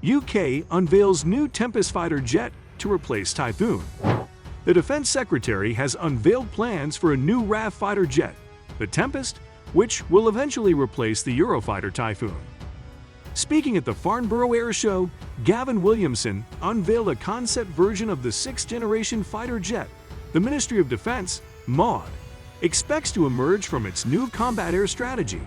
UK unveils new Tempest fighter jet to replace Typhoon. The Defense Secretary has unveiled plans for a new RAF fighter jet, the Tempest, which will eventually replace the Eurofighter Typhoon. Speaking at the Farnborough Air Show, Gavin Williamson unveiled a concept version of the 6th-generation fighter jet. The Ministry of Defense, MOD, expects to emerge from its new combat air strategy,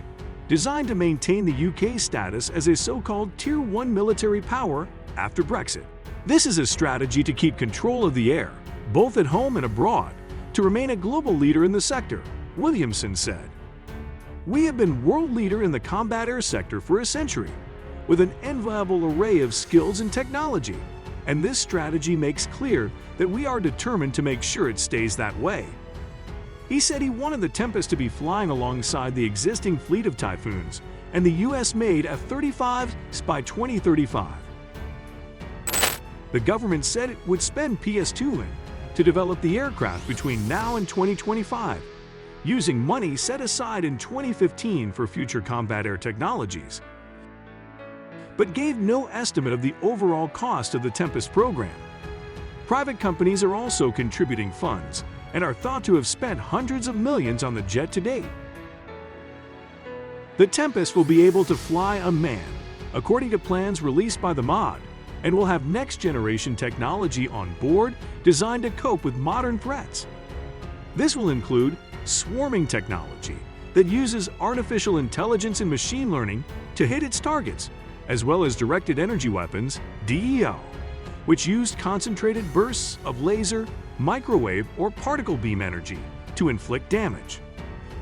designed to maintain the UK's status as a so-called Tier 1 military power after Brexit. This is a strategy to keep control of the air, both at home and abroad, to remain a global leader in the sector, Williamson said. "We have been world leader in the combat air sector for a century, with an enviable array of skills and technology, and this strategy makes clear that we are determined to make sure it stays that way." He said he wanted the Tempest to be flying alongside the existing fleet of Typhoons and the US-made F-35s by 2035. The government said it would spend PS2 to develop the aircraft between now and 2025, using money set aside in 2015 for future combat air technologies, but gave no estimate of the overall cost of the Tempest program. Private companies are also contributing funds and are thought to have spent hundreds of millions on the jet to date. The Tempest will be able to fly unmanned, according to plans released by the MOD, and will have next-generation technology on board designed to cope with modern threats. This will include swarming technology that uses artificial intelligence and machine learning to hit its targets, as well as directed energy weapons, DEO, which used concentrated bursts of laser, microwave, or particle beam energy to inflict damage.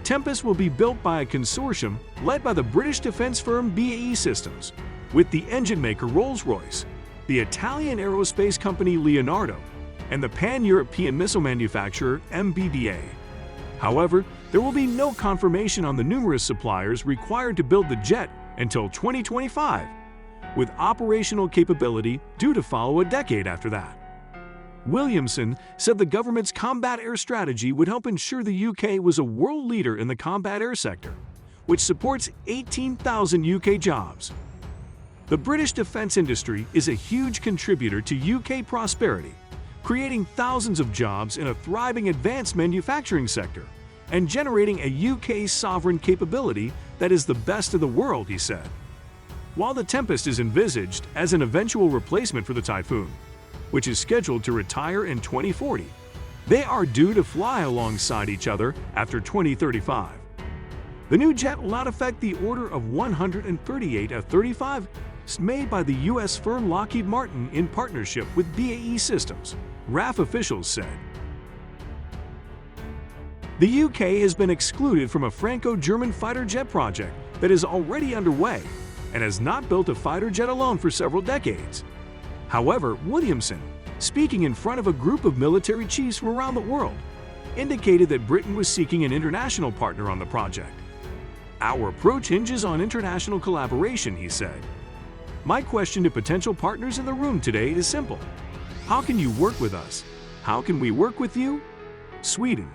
Tempest will be built by a consortium led by the British defense firm BAE Systems, with the engine maker Rolls-Royce, the Italian aerospace company Leonardo, and the pan-European missile manufacturer MBDA. However, there will be no confirmation on the numerous suppliers required to build the jet until 2025, with operational capability due to follow a decade after that. Williamson said the government's combat air strategy would help ensure the UK was a world leader in the combat air sector, which supports 18,000 UK jobs. The British defense industry is a huge contributor to UK prosperity, creating thousands of jobs in a thriving advanced manufacturing sector and generating a UK sovereign capability that is the best of the world, he said. While the Tempest is envisaged as an eventual replacement for the Typhoon, which is scheduled to retire in 2040, they are due to fly alongside each other after 2035. The new jet will not affect the order of 138 F-35s made by the US firm Lockheed Martin in partnership with BAE Systems, RAF officials said. The UK has been excluded from a Franco-German fighter jet project that is already underway and has not built a fighter jet alone for several decades. However, Williamson, speaking in front of a group of military chiefs from around the world, indicated that Britain was seeking an international partner on the project. "Our approach hinges on international collaboration," he said. "My question to potential partners in the room today is simple. How can you work with us? How can we work with you?" Sweden,